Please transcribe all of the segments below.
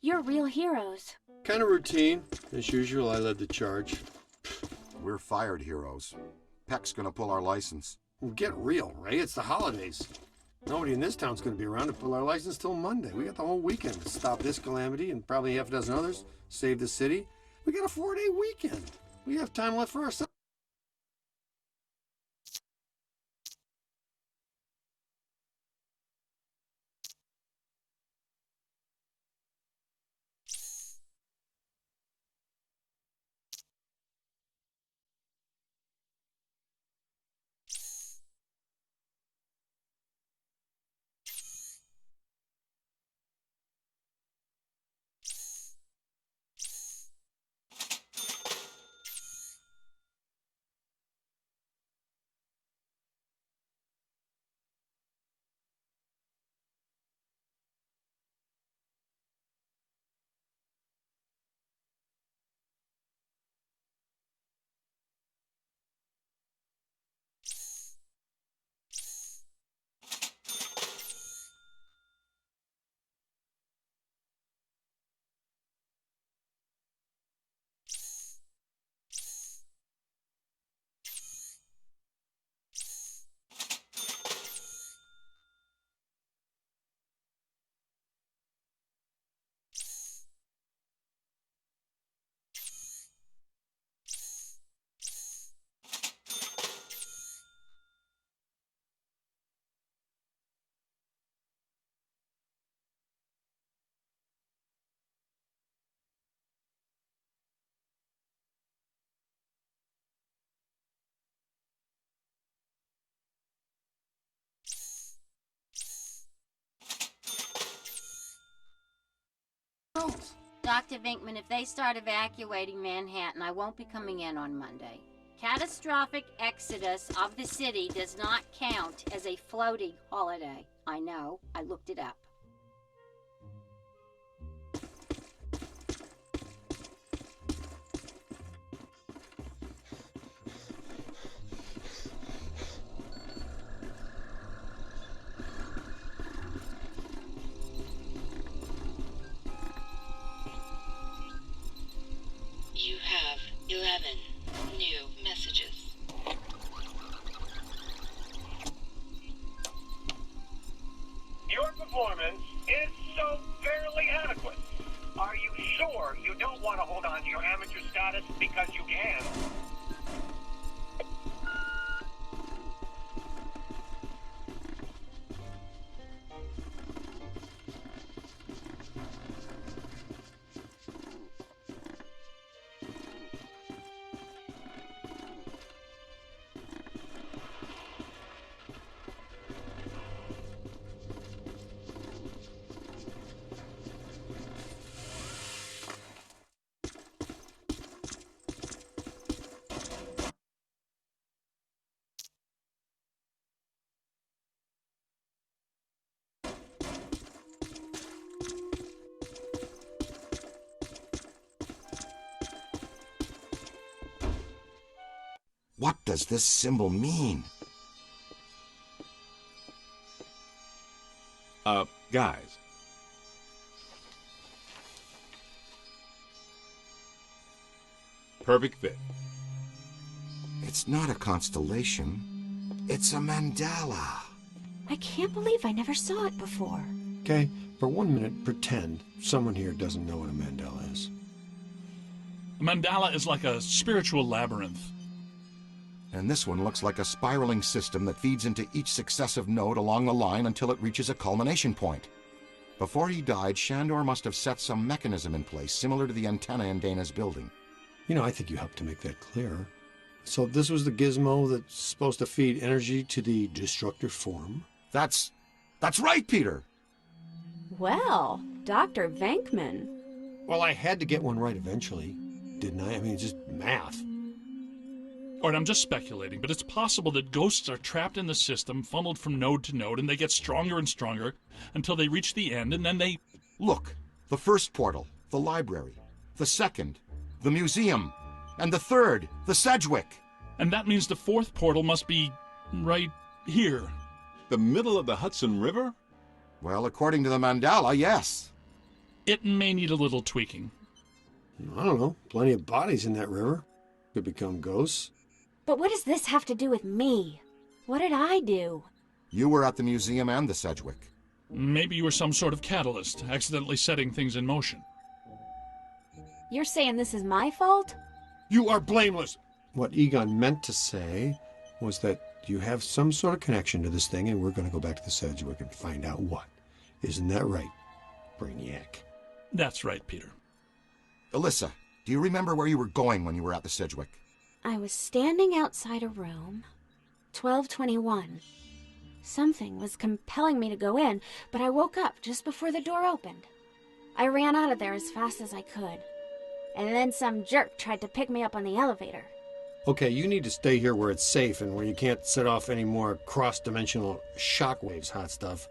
You're real heroes. Kind of routine. As usual, I led the charge. We're fired heroes. Peck's gonna pull our license. Well, get real, Ray. It's the holidays. Nobody in this town's gonna be around to pull our license till Monday. We got the whole weekend to stop this calamity and probably half a dozen others, save the city. We got a 4-day weekend. We have time left for ourselves. Dr. Vinkman, if they start evacuating Manhattan, I won't be coming in on Monday. Catastrophic exodus of the city does not count as a floating holiday. I know. I looked it up. You have 11 new messages. Your performance is so barely adequate. Are you sure you don't want to hold on to your amateur status because you can? What does this symbol mean? Guys. Perfect fit. It's not a constellation. It's a mandala. I can't believe I never saw it before. Okay, for 1 minute, pretend someone here doesn't know what a mandala is. A mandala is like a spiritual labyrinth. And this one looks like a spiraling system that feeds into each successive node along the line until it reaches a culmination point. Before he died, Shandor must have set some mechanism in place similar to the antenna in Dana's building. You know, I think you helped to make that clearer. So this was the gizmo that's supposed to feed energy to the destructor form? That's right, Peter! Well, Dr. Venkman. Well, I had to get one right eventually, didn't I? I mean, it's just math. All right, I'm just speculating, but it's possible that ghosts are trapped in the system, funneled from node to node, and they get stronger and stronger until they reach the end, and then they... Look, the first portal, the library. The second, the museum. And the third, the Sedgwick. And that means the fourth portal must be right here. The middle of the Hudson River? Well, according to the mandala, yes. It may need a little tweaking. I don't know. Plenty of bodies in that river. Could become ghosts. But what does this have to do with me? What did I do? You were at the museum and the Sedgwick. Maybe you were some sort of catalyst, accidentally setting things in motion. You're saying this is my fault? You are blameless. What Egon meant to say was that you have some sort of connection to this thing, and we're going to go back to the Sedgwick and find out what. Isn't that right, Brainiac? That's right, Peter. Alyssa, do you remember where you were going when you were at the Sedgwick? I was standing outside a room, 1221. Something was compelling me to go in, but I woke up just before the door opened. I ran out of there as fast as I could. And then some jerk tried to pick me up on the elevator. Okay, you need to stay here where it's safe and where you can't set off any more cross-dimensional shockwaves, hot stuff.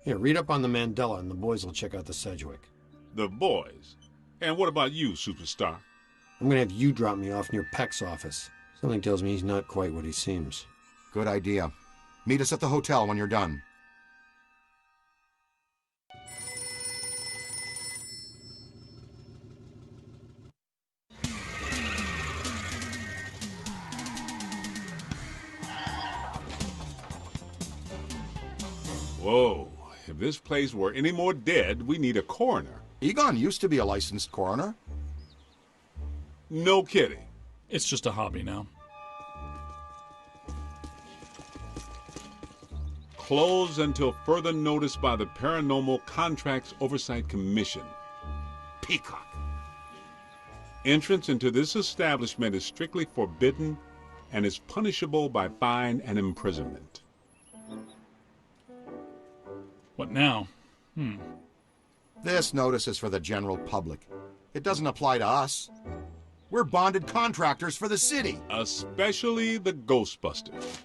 Here, read up on the Mandela, and the boys will check out the Sedgwick. The boys? And what about you, superstar? I'm going to have you drop me off near Peck's office. Something tells me he's not quite what he seems. Good idea. Meet us at the hotel when you're done. Whoa, if this place were any more dead, we need a coroner. Egon used to be a licensed coroner. No kidding. It's just a hobby now. Closed until further notice by the Paranormal Contracts Oversight Commission. Peacock. Entrance into this establishment is strictly forbidden and is punishable by fine and imprisonment. What now? This notice is for the general public. It doesn't apply to us. We're bonded contractors for the city. Especially the Ghostbusters.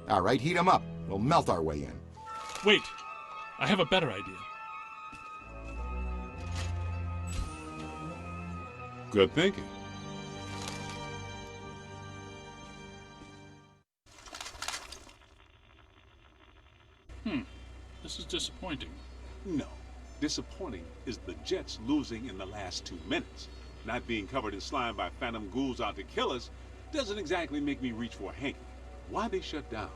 All right, heat 'em up. We'll melt our way in. Wait, I have a better idea. Good thinking. This is disappointing. No. Disappointing is the Jets losing in the last 2 minutes. Not being covered in slime by phantom ghouls out to kill us doesn't exactly make me reach for a hanky. Why they shut down?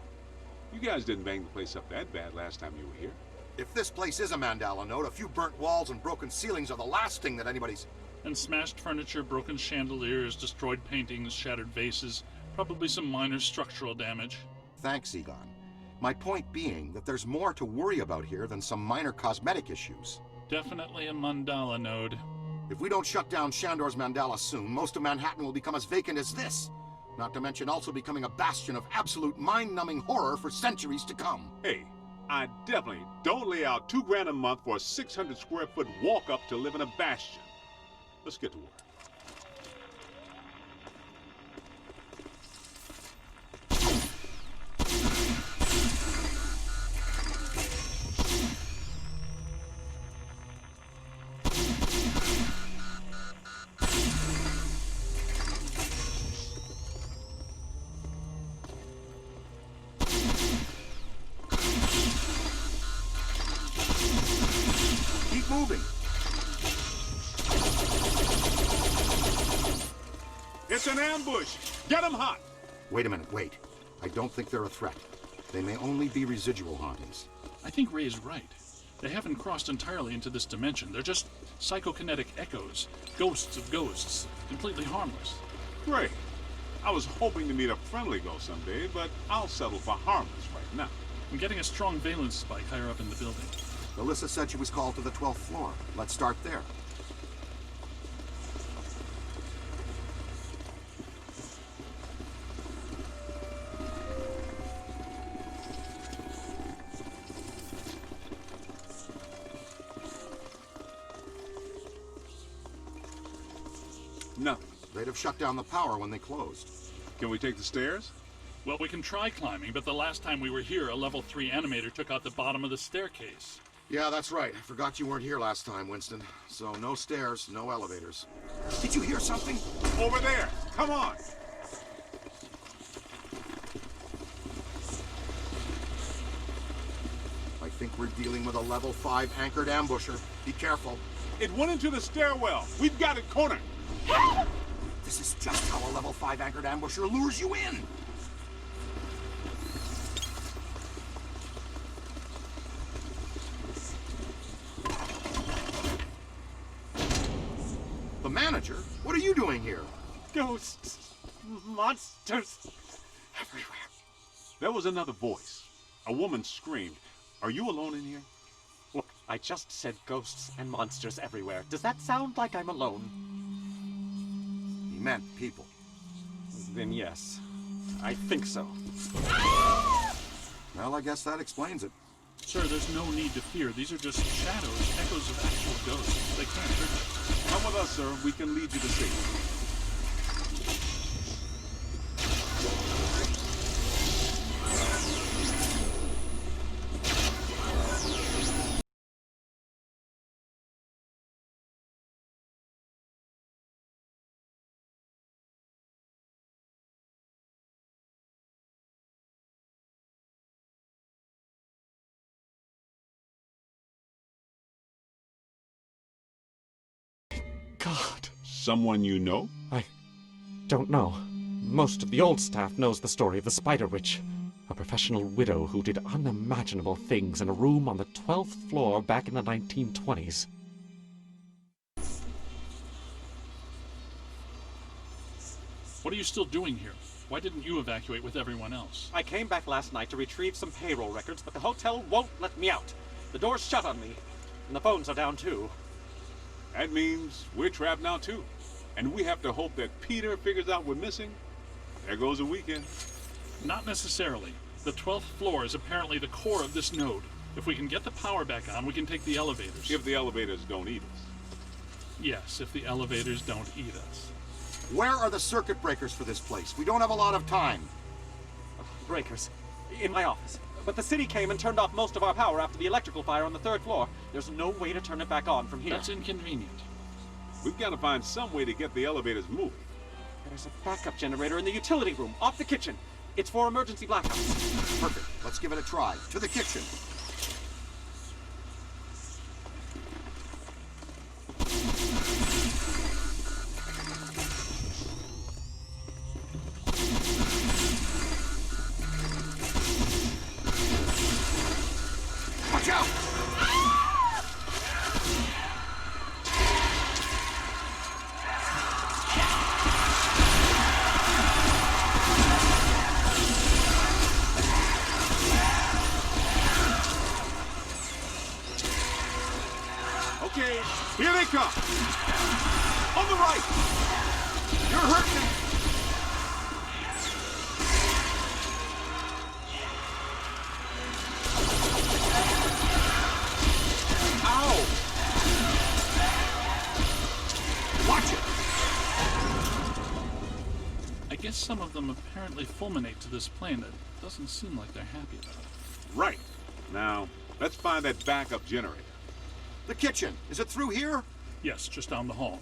You guys didn't bang the place up that bad last time you were here. If this place is a Mandela node, a few burnt walls and broken ceilings are the last thing that anybody's... And smashed furniture, broken chandeliers, destroyed paintings, shattered vases, probably some minor structural damage. Thanks, Egon. My point being that there's more to worry about here than some minor cosmetic issues. Definitely a mandala node. If we don't shut down Shandor's Mandala soon, most of Manhattan will become as vacant as this. Not to mention also becoming a bastion of absolute mind-numbing horror for centuries to come. Hey, I definitely don't lay out $2,000 a month for a 600 square foot walk-up to live in a bastion. Let's get to work. Keep moving. It's an ambush! Get 'em hot! Wait a minute, wait. I don't think they're a threat. They may only be residual hauntings. I think Ray is right. They haven't crossed entirely into this dimension. They're just psychokinetic echoes, ghosts of ghosts, completely harmless. Great. I was hoping to meet a friendly ghost someday, but I'll settle for harmless right now. I'm getting a strong valence spike higher up in the building. Alyssa said she was called to the 12th floor. Let's start there. Nothing. They'd have shut down the power when they closed. Can we take the stairs? Well, we can try climbing, but the last time we were here, a level 3 animator took out the bottom of the staircase. Yeah, that's right. I forgot you weren't here last time, Winston. So no stairs, no elevators. Did you hear something? Over there! Come on! I think we're dealing with a level 5 anchored ambusher. Be careful. It went into the stairwell. We've got it cornered. This is just how a level 5 anchored ambusher lures you in. The manager? What are you doing here? Ghosts, monsters, everywhere. There was another voice. A woman screamed. Are you alone in here? Look, I just said ghosts and monsters everywhere. Does that sound like I'm alone? He meant people. Then yes, I think so. Well, I guess that explains it. Sir, there's no need to fear. These are just shadows, echoes of actual ghosts. They can't hurt you. Come with us, sir. We can lead you to safety. God, Someone you know? I don't know. Most of the old staff knows the story of the Spider Witch, a professional widow who did unimaginable things in a room on the 12th floor back in the 1920s. What are you still doing here? Why didn't you evacuate with everyone else? I came back last night to retrieve some payroll records, but the hotel won't let me out. The door's shut on me, and the phones are down too. That means we're trapped now, too. And we have to hope that Peter figures out we're missing. There goes a weekend. Not necessarily. The 12th floor is apparently the core of this node. If we can get the power back on, we can take the elevators. If the elevators don't eat us. Yes, if the elevators don't eat us. Where are the circuit breakers for this place? We don't have a lot of time. Breakers. In my office. But the city came and turned off most of our power after the electrical fire on the 3rd floor. There's no way to turn it back on from here. That's inconvenient. We've got to find some way to get the elevators moving. There's a backup generator in the utility room, off the kitchen. It's for emergency blackouts. Perfect. Let's give it a try. To the kitchen. Watch out! Okay, here they come. On the right. You're hurting! Ow! Watch it! I guess some of them apparently fulminate to this plane. That doesn't seem like they're happy about it. Right. Now, let's find that backup generator. The kitchen. Is it through here? Yes, just down the hall.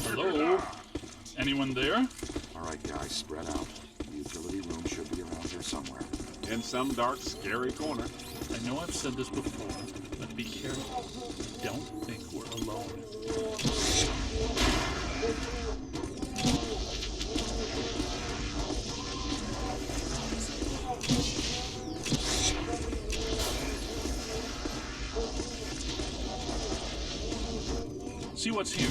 Hello? Anyone there? All right, guys, spread out. The utility room should be around here somewhere. In some dark, scary corner. I know I've said this before, but be careful. Don't think we're alone. See what's here.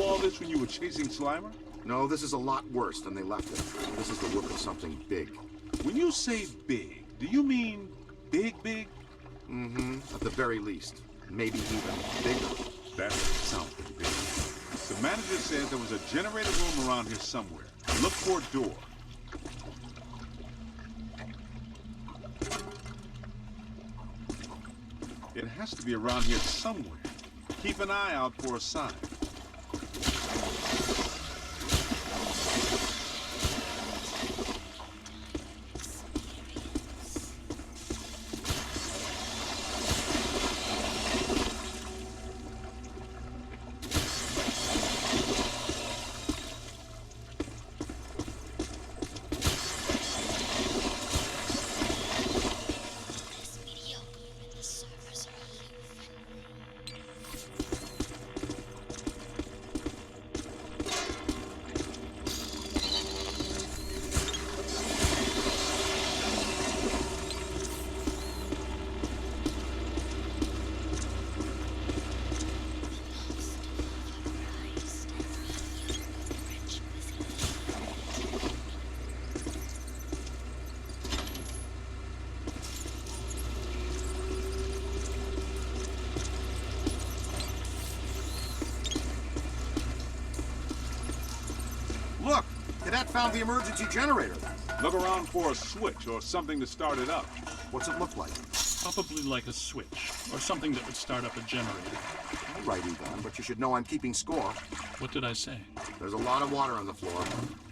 all this when you were chasing Slimer? No, this is a lot worse than they left it. This is the work of something big. When you say big, do you mean big, big? Mm-hmm. At the very least. Maybe even bigger. That sounds pretty big. The manager says there was a generator room around here somewhere. Look for a door. It has to be around here somewhere. Keep an eye out for a sign. Look! Cadet found the emergency generator. Look around for a switch or something to start it up. What's it look like? Probably like a switch, or something that would start up a generator. Alrighty then, but you should know I'm keeping score. What did I say? There's a lot of water on the floor.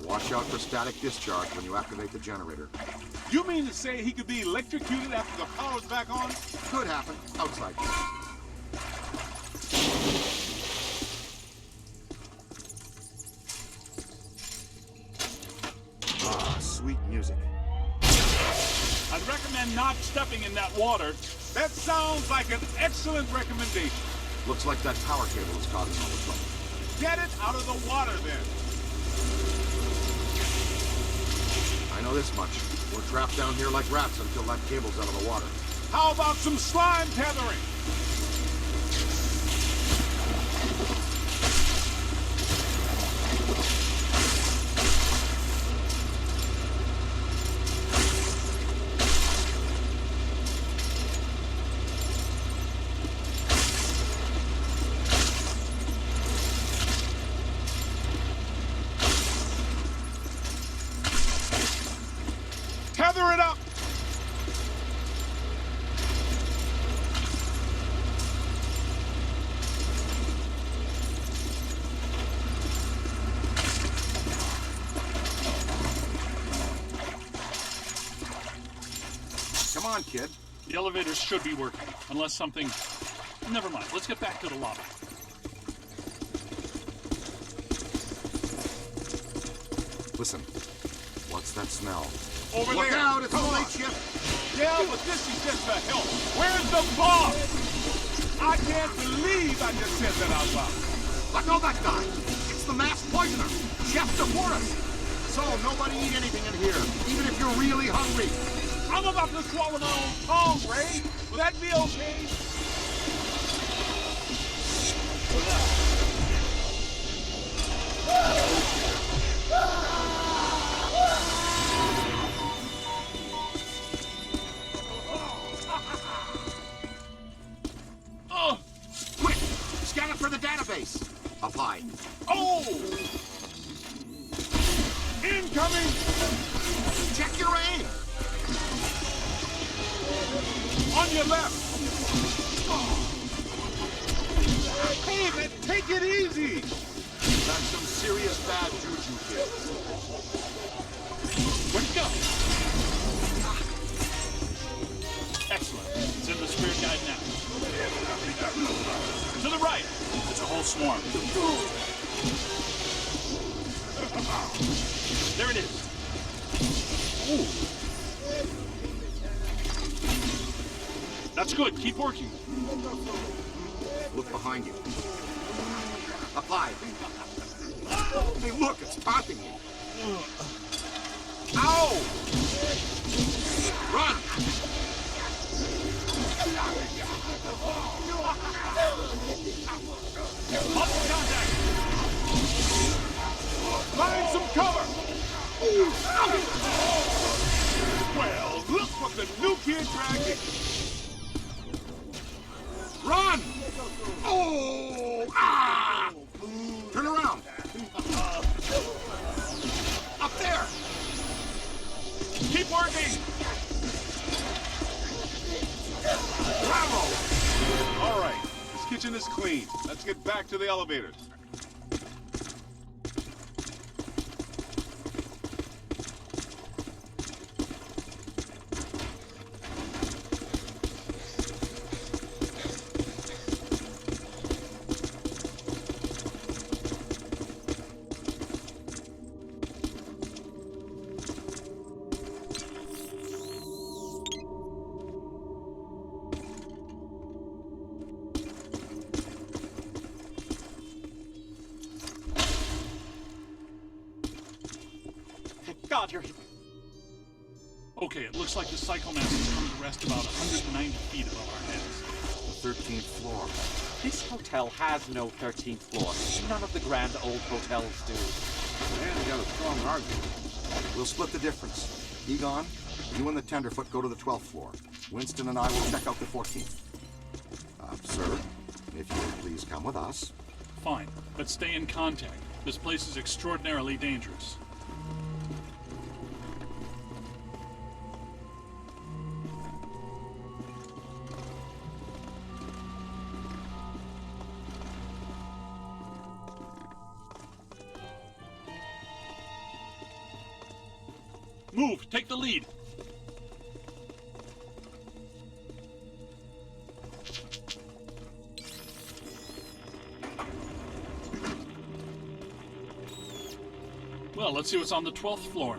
Watch out for static discharge when you activate the generator. You mean to say he could be electrocuted after the power's back on? Could happen. Outside. Ah, sweet music. I'd recommend not stepping in that water. That sounds like an excellent recommendation. Looks like that power cable is causing all the trouble. Get it out of the water then. I know this much. We're trapped down here like rats until that cable's out of the water. How about some slime tethering? Tether it up! Come on, kid. The elevators should be working, unless something... Never mind, let's get back to the lobby. Listen. What's that smell? Over Look there! out! It's a Come light on. ship! Yeah, but this is just the help. Where's the boss? I can't believe I just said that out loud. Let go of that guy! It's the mass poisoner! Chef DeForest! So, nobody eat anything in here, even if you're really hungry. I'm about to swallow my own tongue, Ray. Will that be okay? Quick! Scan it for the database! Up high. Oh! Incoming! Check your aim! On your left! Hey, man, take it easy! That's some serious bad juju, kid. Where'd it go? Excellent. It's in the spirit guide now. To the right! It's a whole swarm. There it is. Ooh. That's good. Keep working. Look behind you. Up high. Hey, look, it's taunting you. Ow! Run! Lost contact. Find some cover! Well, look what the new kid dragged in. Run! Oh! Ah! Turn around! Up there! Keep working! Bravo! All right, this kitchen is clean. Let's get back to the elevators. God, you're... Okay, it looks like the Psychomass is coming to rest about 190 feet above our heads. The 13th floor. This hotel has no 13th floor. None of the grand old hotels do. Man, you got a strong argument. We'll split the difference. Egon, you and the Tenderfoot go to the 12th floor. Winston and I will check out the 14th. Sir, if you would please come with us. Fine, but stay in contact. This place is extraordinarily dangerous. Move! Take the lead! Well, let's see what's on the 12th floor.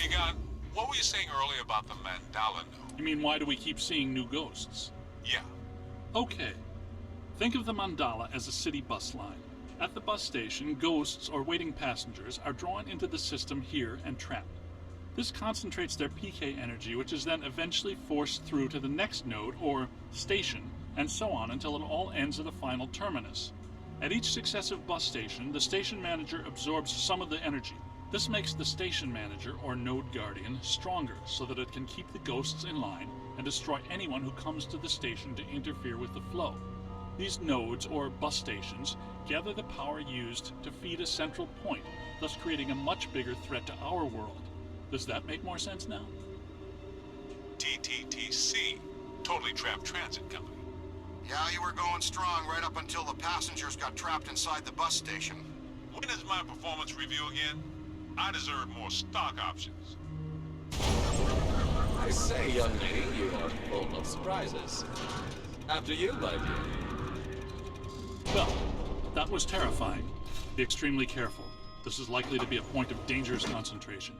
Egon, what were you saying earlier about the mandala node? You mean, why do we keep seeing new ghosts? Yeah. Okay. Think of the mandala as a city bus line. At the bus station, ghosts or waiting passengers are drawn into the system here and trapped. This concentrates their PK energy, which is then eventually forced through to the next node or station, and so on until it all ends at a final terminus. At each successive bus station, the station manager absorbs some of the energy. This makes the station manager, or node guardian, stronger so that it can keep the ghosts in line and destroy anyone who comes to the station to interfere with the flow. These nodes, or bus stations, gather the power used to feed a central point, thus creating a much bigger threat to our world. Does that make more sense now? TTTC, Totally Trapped Transit Company. Yeah, you were going strong right up until the passengers got trapped inside the bus station. When is my performance review again? I deserve more stock options. I say, young lady, you are full of surprises. After you, my dear. Well, that was terrifying. Be extremely careful. This is likely to be a point of dangerous concentration.